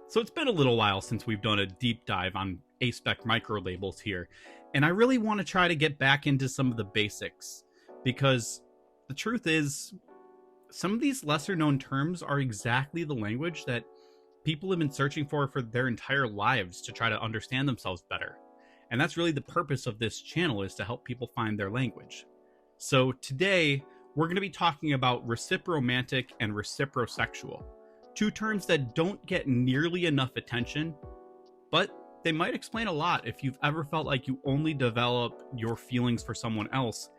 So it's been a little while since we've done a deep dive on Aspec microlabels here, and I really want to try to get back into some of the basics because the truth is, some of these lesser known terms are exactly the language that people have been searching for their entire lives to try to understand themselves better. And that's really the purpose of this channel, is to help people find their language. So today, we're going to be talking about recipromantic and reciprosexual, two terms that don't get nearly enough attention, but they might explain a lot if you've ever felt like you only develop your feelings for someone else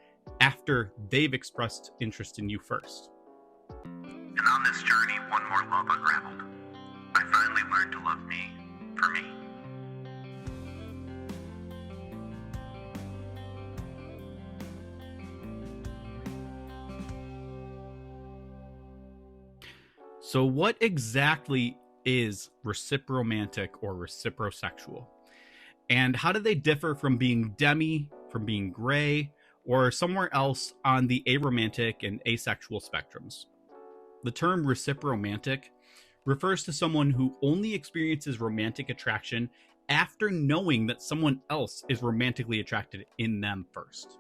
after they've expressed interest in you first. And on this journey, one more love unraveled. I finally learned to love me for me. So what exactly is recipromantic or reciprosexual? And how do they differ from being demi, from being gray, or somewhere else on the aromantic and asexual spectrums? The term recipromantic refers to someone who only experiences romantic attraction after knowing that someone else is romantically attracted in them first.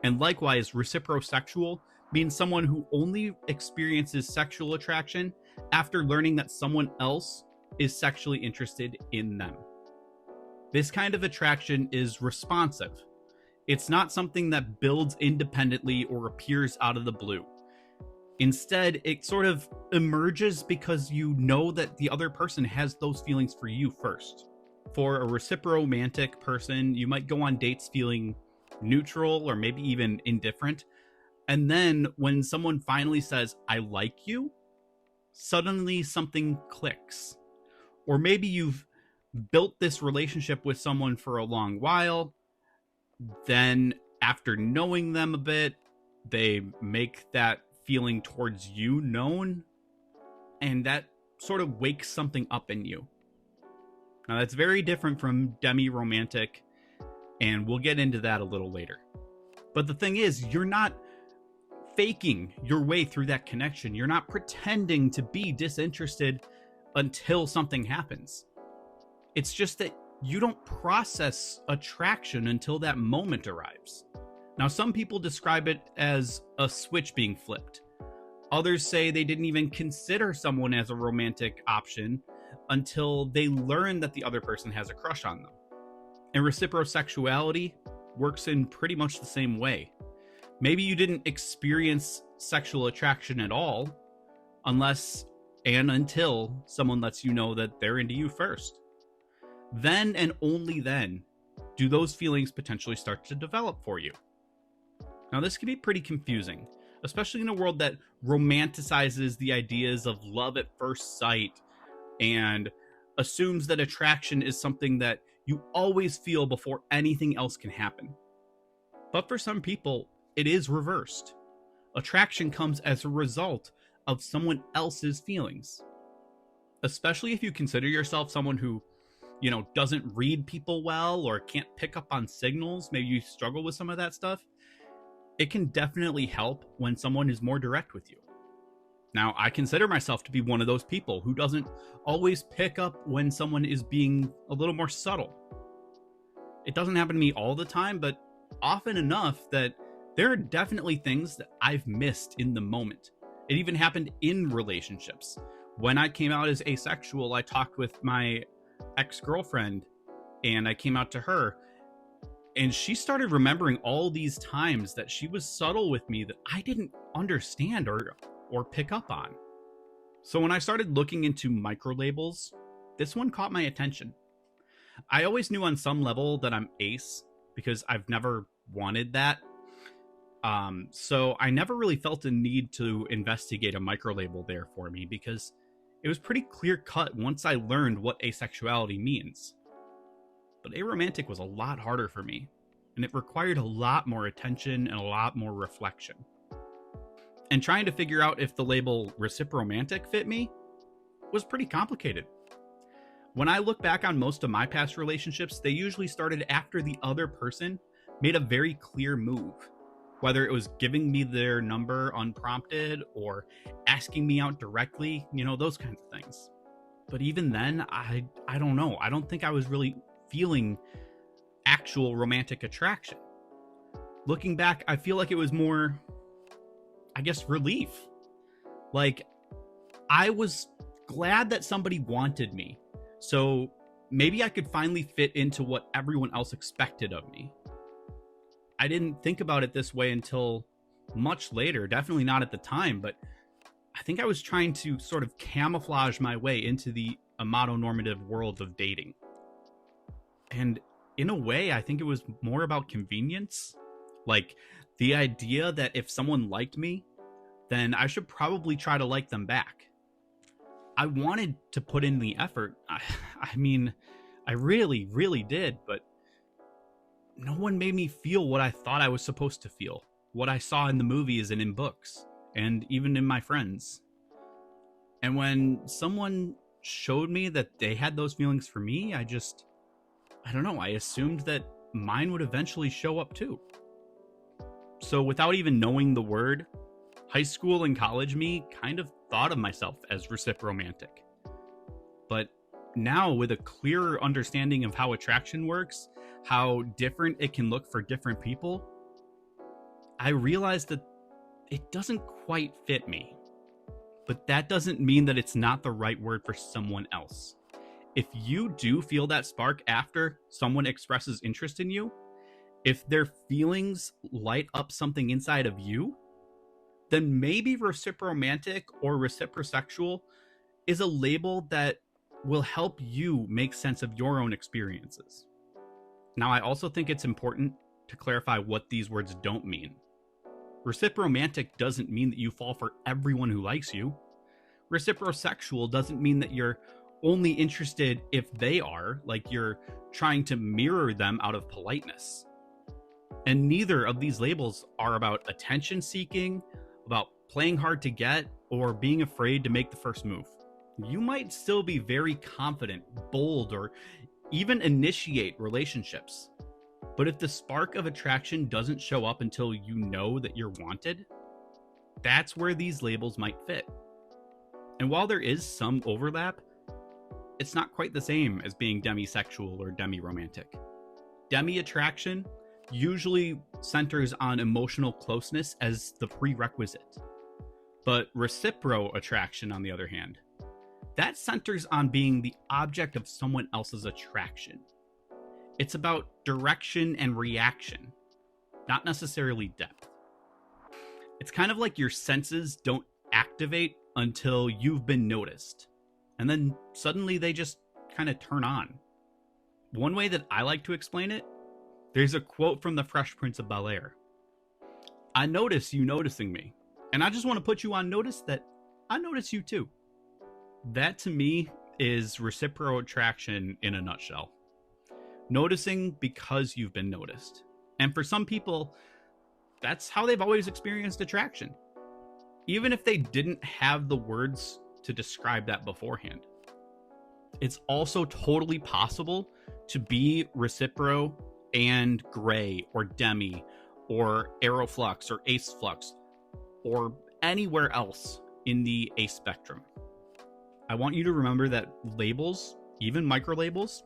And likewise, reciprosexual means someone who only experiences sexual attraction after learning that someone else is sexually interested in them. This kind of attraction is responsive. It's not something that builds independently or appears out of the blue. Instead, it sort of emerges because you know that the other person has those feelings for you first. For a recipromantic person, you might go on dates feeling neutral or maybe even indifferent. And then when someone finally says, "I like you," suddenly something clicks. Or maybe you've built this relationship with someone for a long while. Then after knowing them a bit, they make that feeling towards you known, and that sort of wakes something up in you. Now that's very different from demi-romantic, and we'll get into that a little later. But the thing is, you're not faking your way through that connection. You're not pretending to be disinterested until something happens. It's just that you don't process attraction until that moment arrives. Now, some people describe it as a switch being flipped. Others say they didn't even consider someone as a romantic option until they learn that the other person has a crush on them. And reciprosexuality works in pretty much the same way. Maybe you didn't experience sexual attraction at all unless and until someone lets you know that they're into you first. Then and only then do those feelings potentially start to develop for you. Now, this can be pretty confusing, especially in a world that romanticizes the ideas of love at first sight and assumes that attraction is something that you always feel before anything else can happen. But for some people, it is reversed. Attraction comes as a result of someone else's feelings. Especially if you consider yourself someone who, doesn't read people well or can't pick up on signals. Maybe you struggle with some of that stuff. It can definitely help when someone is more direct with you. Now, I consider myself to be one of those people who doesn't always pick up when someone is being a little more subtle. It doesn't happen to me all the time, but often enough that there are definitely things that I've missed in the moment. It even happened in relationships. When I came out as asexual, I talked with my ex-girlfriend and I came out to her, and she started remembering all these times that she was subtle with me that I didn't understand or pick up on. So when I started looking into microlabels, this one caught my attention. I always knew on some level that I'm ace because I've never wanted that. So I never really felt a need to investigate a microlabel there for me because it was pretty clear cut once I learned what asexuality means. But aromantic was a lot harder for me, and it required a lot more attention and a lot more reflection. And trying to figure out if the label recipromantic fit me was pretty complicated. When I look back on most of my past relationships, they usually started after the other person made a very clear move. Whether it was giving me their number unprompted or asking me out directly, those kinds of things. But even then, I don't know. I don't think I was really feeling actual romantic attraction. Looking back, I feel like it was more, I guess, relief. Like, I was glad that somebody wanted me. So maybe I could finally fit into what everyone else expected of me. I didn't think about it this way until much later, definitely not at the time, but I think I was trying to sort of camouflage my way into the amatonormative world of dating. And in a way, I think it was more about convenience. Like the idea that if someone liked me, then I should probably try to like them back. I wanted to put in the effort. I mean, I really, really did, but no one made me feel what I thought I was supposed to feel, what I saw in the movies and in books, and even in my friends. And when someone showed me that they had those feelings for me, I don't know, I assumed that mine would eventually show up too. So without even knowing the word, high school and college me kind of thought of myself as recipromantic. But now, with a clearer understanding of how attraction works, how different it can look for different people, I realized that it doesn't quite fit me. But that doesn't mean that it's not the right word for someone else. If you do feel that spark after someone expresses interest in you, if their feelings light up something inside of you, then maybe recipromantic or reciprosexual is a label that will help you make sense of your own experiences. Now, I also think it's important to clarify what these words don't mean. Recipromantic doesn't mean that you fall for everyone who likes you. Reciprosexual doesn't mean that you're only interested if they are, like you're trying to mirror them out of politeness. And neither of these labels are about attention seeking, about playing hard to get, or being afraid to make the first move. You might still be very confident, bold, or even initiate relationships. But if the spark of attraction doesn't show up until you know that you're wanted, that's where these labels might fit. And while there is some overlap, it's not quite the same as being demisexual or demi-romantic. Demi-attraction usually centers on emotional closeness as the prerequisite. But recipro-attraction, on the other hand, that centers on being the object of someone else's attraction. It's about direction and reaction, not necessarily depth. It's kind of like your senses don't activate until you've been noticed, and then suddenly they just kind of turn on. One way that I like to explain it, there's a quote from the Fresh Prince of Bel-Air. I notice you noticing me, and I just want to put you on notice that I notice you too. That to me is reciprocal attraction in a nutshell. Noticing because you've been noticed. And for some people, that's how they've always experienced attraction, even if they didn't have the words to describe that beforehand. It's also totally possible to be recipro and gray or demi or aeroflux or ace flux or anywhere else in the ace spectrum. I want you to remember that labels, even microlabels,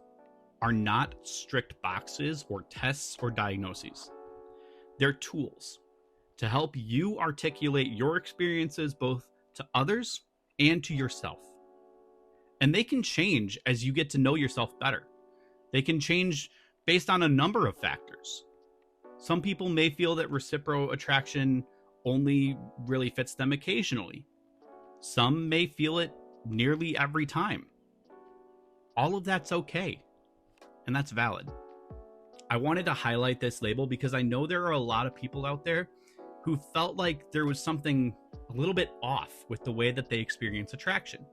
are not strict boxes or tests or diagnoses. They're tools to help you articulate your experiences both to others and to yourself. And they can change as you get to know yourself better. They can change based on a number of factors. Some people may feel that reciprocal attraction only really fits them occasionally. Some may feel it nearly every time. All of that's okay, and that's valid. I wanted to highlight this label because I know there are a lot of people out there who felt like there was something a little bit off with the way that they experience attraction.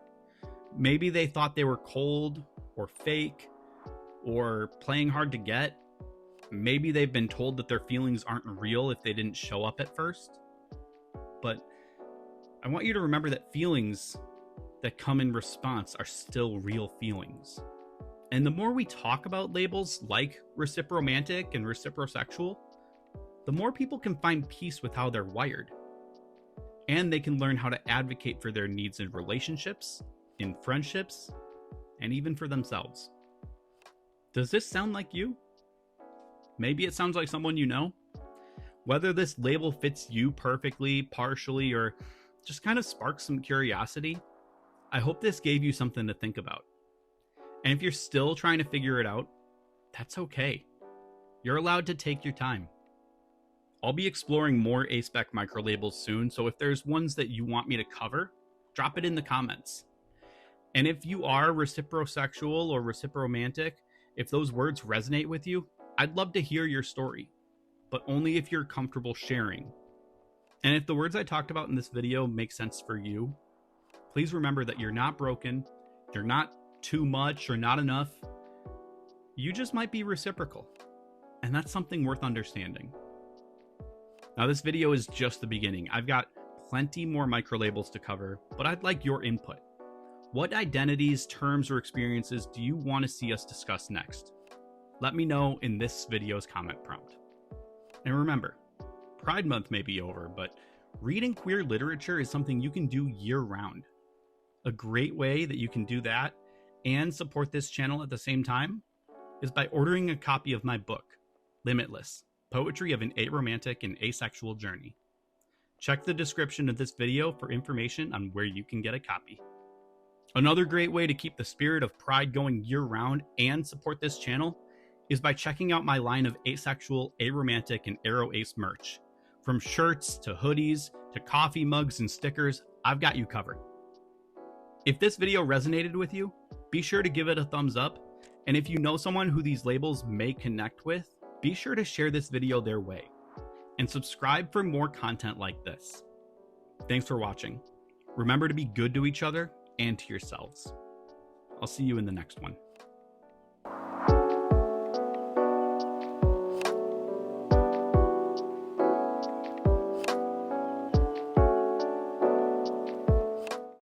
Maybe they thought they were cold or fake or playing hard to get. Maybe they've been told that their feelings aren't real if they didn't show up at first. But I want you to remember that feelings that come in response are still real feelings. And the more we talk about labels like recipromantic and reciprosexual, the more people can find peace with how they're wired. And they can learn how to advocate for their needs in relationships, in friendships, and even for themselves. Does this sound like you? Maybe it sounds like someone you know. Whether this label fits you perfectly, partially, or just kind of sparks some curiosity, I hope this gave you something to think about. And if you're still trying to figure it out, that's okay. You're allowed to take your time. I'll be exploring more Aspec microlabels soon, so if there's ones that you want me to cover, drop it in the comments. And if you are reciprosexual or recipromantic, if those words resonate with you, I'd love to hear your story, but only if you're comfortable sharing. And if the words I talked about in this video make sense for you, please remember that you're not broken, you're not too much or not enough. You just might be reciprocal, and that's something worth understanding. Now, this video is just the beginning. I've got plenty more microlabels to cover, but I'd like your input. What identities, terms, or experiences do you want to see us discuss next? Let me know in this video's comment prompt. And remember, Pride Month may be over, but reading queer literature is something you can do year-round. A great way that you can do that and support this channel at the same time is by ordering a copy of my book, Limitless, Poetry of an Aromantic and Asexual Journey. Check the description of this video for information on where you can get a copy. Another great way to keep the spirit of Pride going year-round and support this channel is by checking out my line of asexual, aromantic, and aroace merch. From shirts to hoodies to coffee mugs and stickers, I've got you covered. If this video resonated with you, be sure to give it a thumbs up, and if you know someone who these labels may connect with, be sure to share this video their way, and subscribe for more content like this. Thanks for watching. Remember to be good to each other and to yourselves. I'll see you in the next one.